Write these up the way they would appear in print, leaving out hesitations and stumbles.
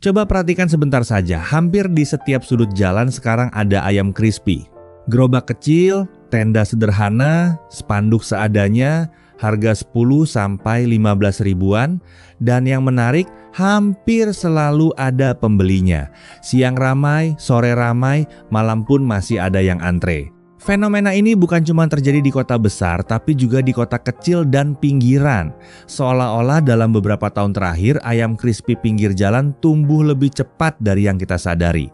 Coba perhatikan sebentar saja, hampir di setiap sudut jalan sekarang ada ayam crispy. Gerobak kecil, tenda sederhana, spanduk seadanya, harga 10 sampai 15 ribuan, dan yang menarik, hampir selalu ada pembelinya. Siang ramai, sore ramai, malam pun masih ada yang antre. Fenomena ini bukan cuma terjadi di kota besar, tapi juga di kota kecil dan pinggiran. Seolah-olah dalam beberapa tahun terakhir, ayam crispy pinggir jalan tumbuh lebih cepat dari yang kita sadari.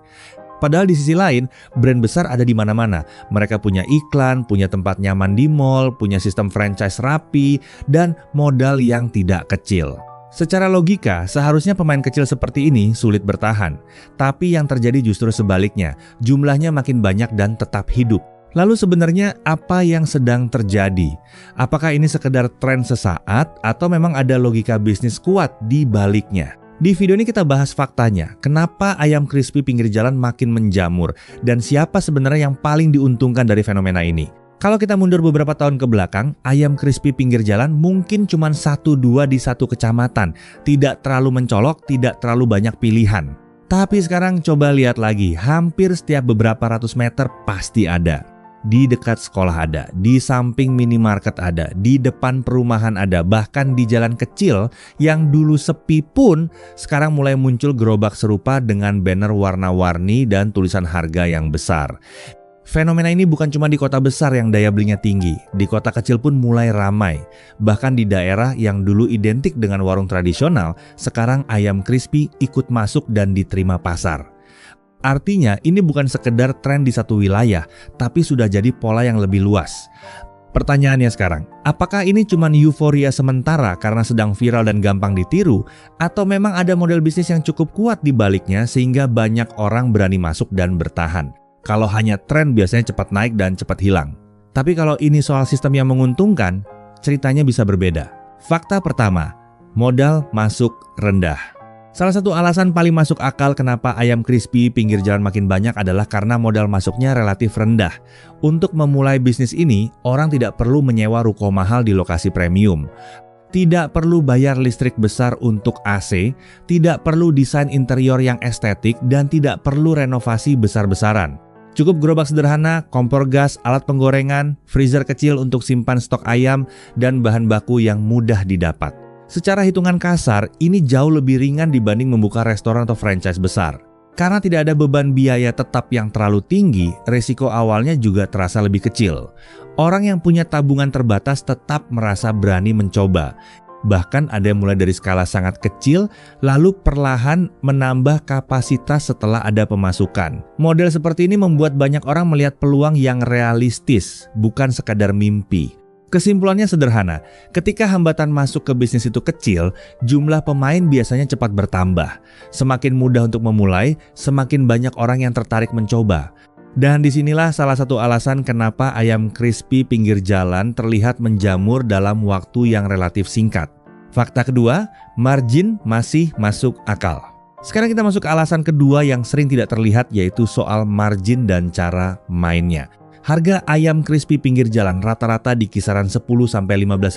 Padahal di sisi lain, brand besar ada di mana-mana. Mereka punya iklan, punya tempat nyaman di mall, punya sistem franchise rapi, dan modal yang tidak kecil. Secara logika, seharusnya pemain kecil seperti ini sulit bertahan. Tapi yang terjadi justru sebaliknya, jumlahnya makin banyak dan tetap hidup. Lalu sebenarnya apa yang sedang terjadi? Apakah ini sekedar tren sesaat atau memang ada logika bisnis kuat di baliknya? Di video ini kita bahas faktanya, kenapa ayam crispy pinggir jalan makin menjamur dan siapa sebenarnya yang paling diuntungkan dari fenomena ini. Kalau kita mundur beberapa tahun ke belakang, ayam crispy pinggir jalan mungkin cuma 1-2 di satu kecamatan, tidak terlalu mencolok, tidak terlalu banyak pilihan. Tapi sekarang coba lihat lagi, hampir setiap beberapa ratus meter pasti ada. Di dekat sekolah ada, di samping minimarket ada, di depan perumahan ada, bahkan di jalan kecil yang dulu sepi pun sekarang mulai muncul gerobak serupa dengan banner warna-warni dan tulisan harga yang besar. Fenomena ini bukan cuma di kota besar yang daya belinya tinggi, di kota kecil pun mulai ramai. Bahkan di daerah yang dulu identik dengan warung tradisional, sekarang ayam crispy ikut masuk dan diterima pasar. Artinya ini bukan sekedar tren di satu wilayah, tapi sudah jadi pola yang lebih luas. Pertanyaannya sekarang, apakah ini cuma euforia sementara karena sedang viral dan gampang ditiru, atau memang ada model bisnis yang cukup kuat di baliknya sehingga banyak orang berani masuk dan bertahan? Kalau hanya tren biasanya cepat naik dan cepat hilang. Tapi kalau ini soal sistem yang menguntungkan, ceritanya bisa berbeda. Fakta pertama, modal masuk rendah. Salah satu alasan paling masuk akal kenapa ayam crispy pinggir jalan makin banyak adalah karena modal masuknya relatif rendah. Untuk memulai bisnis ini, orang tidak perlu menyewa ruko mahal di lokasi premium. Tidak perlu bayar listrik besar untuk AC, tidak perlu desain interior yang estetik, dan tidak perlu renovasi besar-besaran. Cukup gerobak sederhana, kompor gas, alat penggorengan, freezer kecil untuk simpan stok ayam, dan bahan baku yang mudah didapat. Secara hitungan kasar, ini jauh lebih ringan dibanding membuka restoran atau franchise besar. Karena tidak ada beban biaya tetap yang terlalu tinggi, resiko awalnya juga terasa lebih kecil. Orang yang punya tabungan terbatas tetap merasa berani mencoba. Bahkan ada yang mulai dari skala sangat kecil, lalu perlahan menambah kapasitas setelah ada pemasukan. Model seperti ini membuat banyak orang melihat peluang yang realistis, bukan sekadar mimpi. Kesimpulannya sederhana, ketika hambatan masuk ke bisnis itu kecil, jumlah pemain biasanya cepat bertambah. Semakin mudah untuk memulai, semakin banyak orang yang tertarik mencoba. Dan disinilah salah satu alasan kenapa ayam crispy pinggir jalan terlihat menjamur dalam waktu yang relatif singkat. Fakta kedua, margin masih masuk akal. Sekarang kita masuk ke alasan kedua yang sering tidak terlihat, yaitu soal margin dan cara mainnya. Harga ayam crispy pinggir jalan rata-rata di kisaran 10-15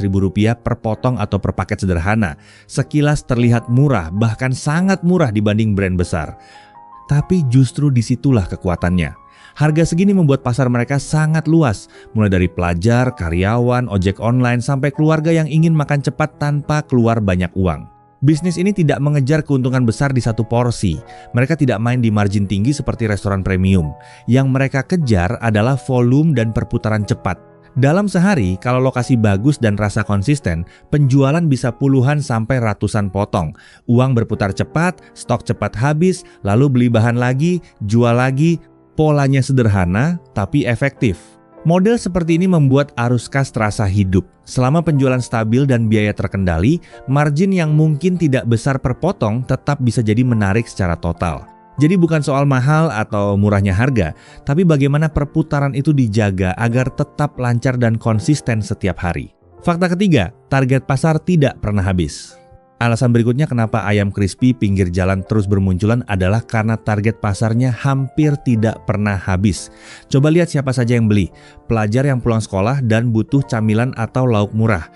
ribu rupiah per potong atau per paket sederhana. Sekilas terlihat murah, bahkan sangat murah dibanding brand besar. Tapi justru disitulah kekuatannya. Harga segini membuat pasar mereka sangat luas, mulai dari pelajar, karyawan, ojek online, sampai keluarga yang ingin makan cepat tanpa keluar banyak uang. Bisnis ini tidak mengejar keuntungan besar di satu porsi. Mereka tidak main di margin tinggi seperti restoran premium. Yang mereka kejar adalah volume dan perputaran cepat. Dalam sehari, kalau lokasi bagus dan rasa konsisten, penjualan bisa puluhan sampai ratusan potong. Uang berputar cepat, stok cepat habis, lalu beli bahan lagi, jual lagi. Polanya sederhana, tapi efektif. Model seperti ini membuat arus kas terasa hidup. Selama penjualan stabil dan biaya terkendali, margin yang mungkin tidak besar per potong tetap bisa jadi menarik secara total. Jadi bukan soal mahal atau murahnya harga, tapi bagaimana perputaran itu dijaga agar tetap lancar dan konsisten setiap hari. Fakta ketiga, target pasar tidak pernah habis. Alasan berikutnya kenapa ayam crispy pinggir jalan terus bermunculan adalah karena target pasarnya hampir tidak pernah habis. Coba lihat siapa saja yang beli. Pelajar yang pulang sekolah dan butuh camilan atau lauk murah.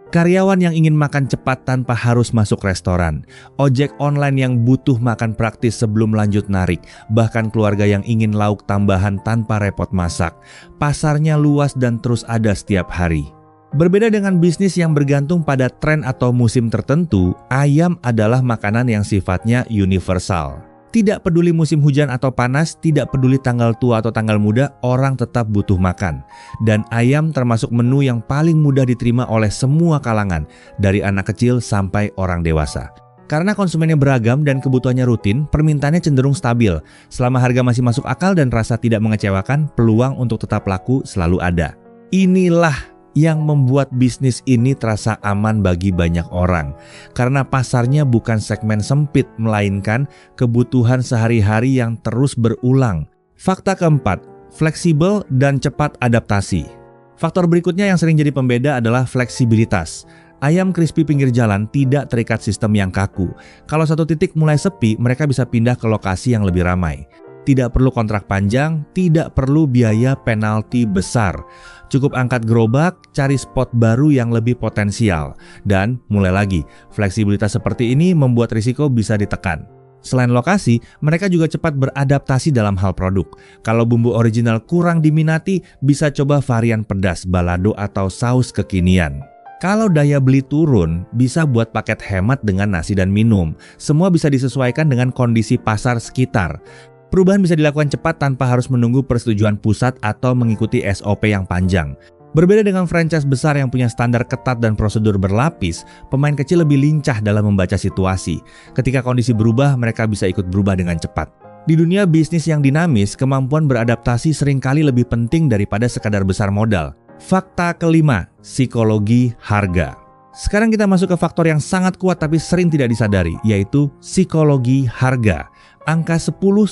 Karyawan yang ingin makan cepat tanpa harus masuk restoran, ojek online yang butuh makan praktis sebelum lanjut narik, bahkan keluarga yang ingin lauk tambahan tanpa repot masak. Pasarnya luas dan terus ada setiap hari. Berbeda dengan bisnis yang bergantung pada tren atau musim tertentu, ayam adalah makanan yang sifatnya universal. Tidak peduli musim hujan atau panas, tidak peduli tanggal tua atau tanggal muda, orang tetap butuh makan. Dan ayam termasuk menu yang paling mudah diterima oleh semua kalangan, dari anak kecil sampai orang dewasa. Karena konsumennya beragam dan kebutuhannya rutin, permintaannya cenderung stabil. Selama harga masih masuk akal dan rasa tidak mengecewakan, peluang untuk tetap laku selalu ada. Inilah yang membuat bisnis ini terasa aman bagi banyak orang. Karena pasarnya bukan segmen sempit, melainkan kebutuhan sehari-hari yang terus berulang. Fakta keempat, fleksibel dan cepat adaptasi. Faktor berikutnya yang sering jadi pembeda adalah fleksibilitas. Ayam crispy pinggir jalan tidak terikat sistem yang kaku. Kalau satu titik mulai sepi, mereka bisa pindah ke lokasi yang lebih ramai. Tidak perlu kontrak panjang, tidak perlu biaya penalti besar. Cukup angkat gerobak, cari spot baru yang lebih potensial. Dan mulai lagi, fleksibilitas seperti ini membuat risiko bisa ditekan. Selain lokasi, mereka juga cepat beradaptasi dalam hal produk. Kalau bumbu original kurang diminati, bisa coba varian pedas, balado atau saus kekinian. Kalau daya beli turun, bisa buat paket hemat dengan nasi dan minum. Semua bisa disesuaikan dengan kondisi pasar sekitar. Perubahan bisa dilakukan cepat tanpa harus menunggu persetujuan pusat atau mengikuti SOP yang panjang. Berbeda dengan franchise besar yang punya standar ketat dan prosedur berlapis, pemain kecil lebih lincah dalam membaca situasi. Ketika kondisi berubah, mereka bisa ikut berubah dengan cepat. Di dunia bisnis yang dinamis, kemampuan beradaptasi seringkali lebih penting daripada sekadar besar modal. Fakta kelima, psikologi harga. Sekarang kita masuk ke faktor yang sangat kuat tapi sering tidak disadari, yaitu psikologi harga. Angka 10-15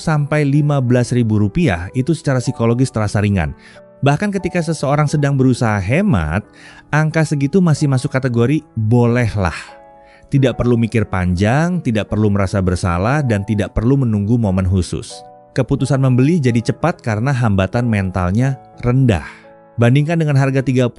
ribu rupiah itu secara psikologis terasa ringan. Bahkan ketika seseorang sedang berusaha hemat, angka segitu masih masuk kategori bolehlah. Tidak perlu mikir panjang, tidak perlu merasa bersalah, dan tidak perlu menunggu momen khusus. Keputusan membeli jadi cepat karena hambatan mentalnya rendah. Bandingkan dengan harga 30-50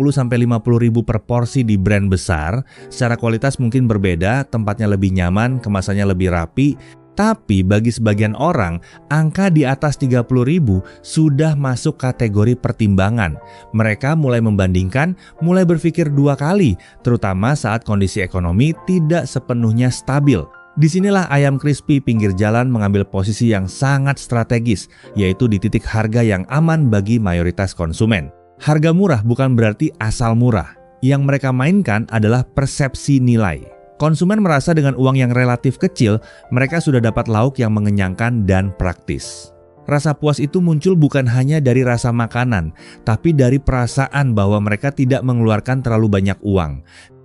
ribu per porsi di brand besar, secara kualitas mungkin berbeda, tempatnya lebih nyaman, kemasannya lebih rapi. Tapi bagi sebagian orang, angka di atas 30 ribu sudah masuk kategori pertimbangan. Mereka mulai membandingkan, mulai berpikir dua kali, terutama saat kondisi ekonomi tidak sepenuhnya stabil. Disinilah ayam crispy pinggir jalan mengambil posisi yang sangat strategis, yaitu di titik harga yang aman bagi mayoritas konsumen. Harga murah bukan berarti asal murah. Yang mereka mainkan adalah persepsi nilai. Konsumen merasa dengan uang yang relatif kecil, mereka sudah dapat lauk yang mengenyangkan dan praktis. Rasa puas itu muncul bukan hanya dari rasa makanan, tapi dari perasaan bahwa mereka tidak mengeluarkan terlalu banyak uang.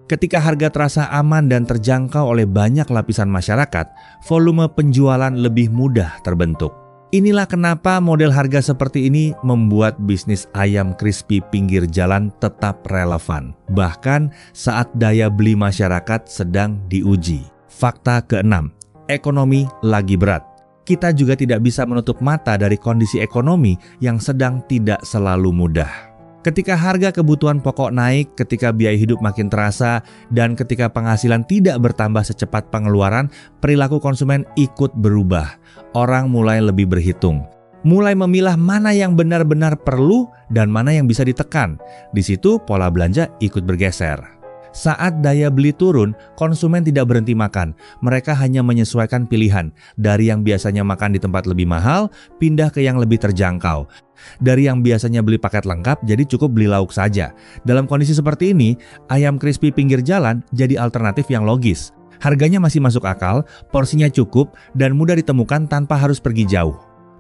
Ketika harga terasa aman dan terjangkau oleh banyak lapisan masyarakat, volume penjualan lebih mudah terbentuk. Inilah kenapa model harga seperti ini membuat bisnis ayam crispy pinggir jalan tetap relevan, bahkan saat daya beli masyarakat sedang diuji. Fakta keenam, ekonomi lagi berat. Kita juga tidak bisa menutup mata dari kondisi ekonomi yang sedang tidak selalu mudah. Ketika harga kebutuhan pokok naik, ketika biaya hidup makin terasa, dan ketika penghasilan tidak bertambah secepat pengeluaran, perilaku konsumen ikut berubah. Orang mulai lebih berhitung, mulai memilah mana yang benar-benar perlu dan mana yang bisa ditekan. Di situ pola belanja ikut bergeser. Saat daya beli turun, konsumen tidak berhenti makan. Mereka hanya menyesuaikan pilihan. Dari yang biasanya makan di tempat lebih mahal, pindah ke yang lebih terjangkau. Dari yang biasanya beli paket lengkap, jadi cukup beli lauk saja. Dalam kondisi seperti ini, ayam crispy pinggir jalan jadi alternatif yang logis. Harganya masih masuk akal, porsinya cukup, dan mudah ditemukan tanpa harus pergi jauh.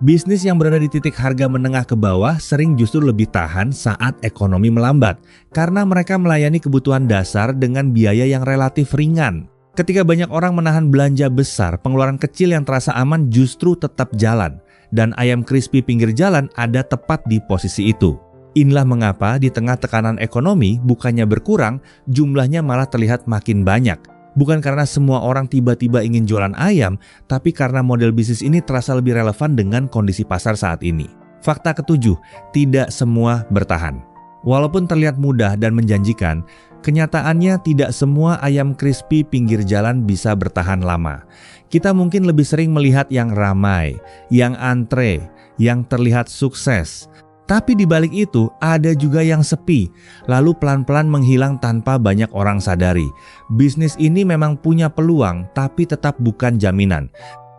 Bisnis yang berada di titik harga menengah ke bawah sering justru lebih tahan saat ekonomi melambat, karena mereka melayani kebutuhan dasar dengan biaya yang relatif ringan. Ketika banyak orang menahan belanja besar, pengeluaran kecil yang terasa aman justru tetap jalan, dan ayam crispy pinggir jalan ada tepat di posisi itu. Inilah mengapa di tengah tekanan ekonomi bukannya berkurang, jumlahnya malah terlihat makin banyak. Bukan karena semua orang tiba-tiba ingin jualan ayam, tapi karena model bisnis ini terasa lebih relevan dengan kondisi pasar saat ini. Fakta ketujuh, tidak semua bertahan. Walaupun terlihat mudah dan menjanjikan, kenyataannya tidak semua ayam crispy pinggir jalan bisa bertahan lama. Kita mungkin lebih sering melihat yang ramai, yang antre, yang terlihat sukses. Tapi di balik itu ada juga yang sepi, lalu pelan-pelan menghilang tanpa banyak orang sadari. Bisnis ini memang punya peluang, tapi tetap bukan jaminan.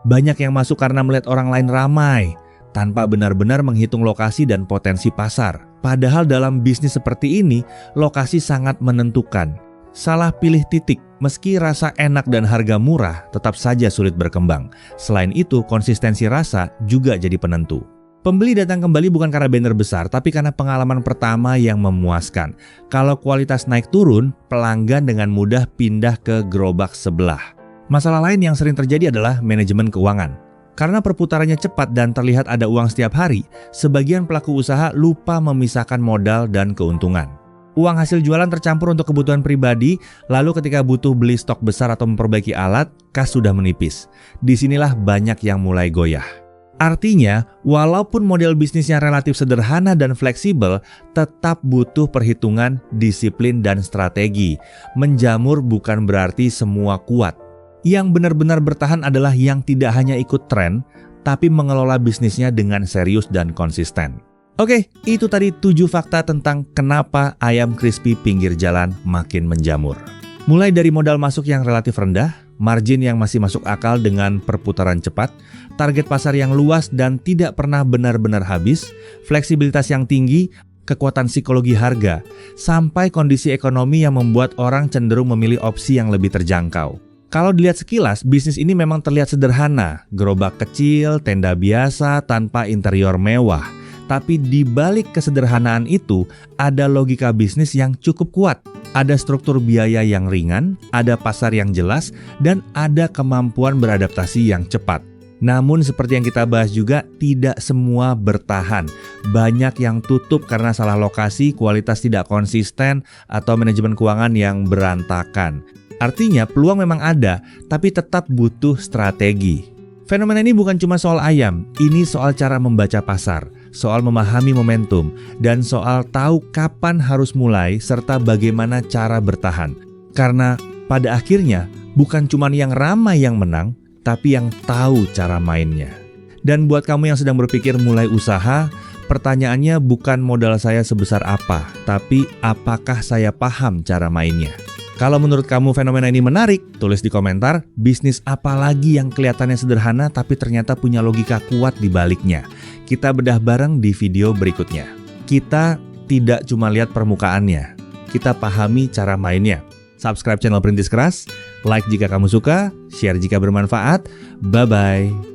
Banyak yang masuk karena melihat orang lain ramai, tanpa benar-benar menghitung lokasi dan potensi pasar. Padahal dalam bisnis seperti ini, lokasi sangat menentukan. Salah pilih titik, meski rasa enak dan harga murah, tetap saja sulit berkembang. Selain itu, konsistensi rasa juga jadi penentu. Pembeli datang kembali bukan karena banner besar, tapi karena pengalaman pertama yang memuaskan. Kalau kualitas naik turun, pelanggan dengan mudah pindah ke gerobak sebelah. Masalah lain yang sering terjadi adalah manajemen keuangan. Karena perputarannya cepat dan terlihat ada uang setiap hari, sebagian pelaku usaha lupa memisahkan modal dan keuntungan. Uang hasil jualan tercampur untuk kebutuhan pribadi, lalu ketika butuh beli stok besar atau memperbaiki alat, kas sudah menipis. Disinilah banyak yang mulai goyah. Artinya, walaupun model bisnisnya relatif sederhana dan fleksibel, tetap butuh perhitungan, disiplin, dan strategi. Menjamur bukan berarti semua kuat. Yang benar-benar bertahan adalah yang tidak hanya ikut tren, tapi mengelola bisnisnya dengan serius dan konsisten. Oke, itu tadi 7 fakta tentang kenapa ayam crispy pinggir jalan makin menjamur. Mulai dari modal masuk yang relatif rendah, margin yang masih masuk akal dengan perputaran cepat, target pasar yang luas dan tidak pernah benar-benar habis, fleksibilitas yang tinggi, kekuatan psikologi harga, sampai kondisi ekonomi yang membuat orang cenderung memilih opsi yang lebih terjangkau. Kalau dilihat sekilas, bisnis ini memang terlihat sederhana, gerobak kecil, tenda biasa, tanpa interior mewah. Tapi di balik kesederhanaan itu, ada logika bisnis yang cukup kuat. Ada struktur biaya yang ringan, ada pasar yang jelas, dan ada kemampuan beradaptasi yang cepat. Namun seperti yang kita bahas juga, tidak semua bertahan. Banyak yang tutup karena salah lokasi, kualitas tidak konsisten, atau manajemen keuangan yang berantakan. Artinya peluang memang ada, tapi tetap butuh strategi. Fenomena ini bukan cuma soal ayam, ini soal cara membaca pasar, soal memahami momentum, dan soal tahu kapan harus mulai serta bagaimana cara bertahan. Karena pada akhirnya bukan cuma yang ramai yang menang, tapi yang tahu cara mainnya. Dan buat kamu yang sedang berpikir mulai usaha, pertanyaannya bukan modal saya sebesar apa, tapi apakah saya paham cara mainnya. Kalau menurut kamu fenomena ini menarik, tulis di komentar bisnis apa lagi yang kelihatannya sederhana tapi ternyata punya logika kuat di baliknya. Kita bedah bareng di video berikutnya. Kita tidak cuma lihat permukaannya, kita pahami cara mainnya. Subscribe channel Perintis Keras, like jika kamu suka, share jika bermanfaat. Bye-bye.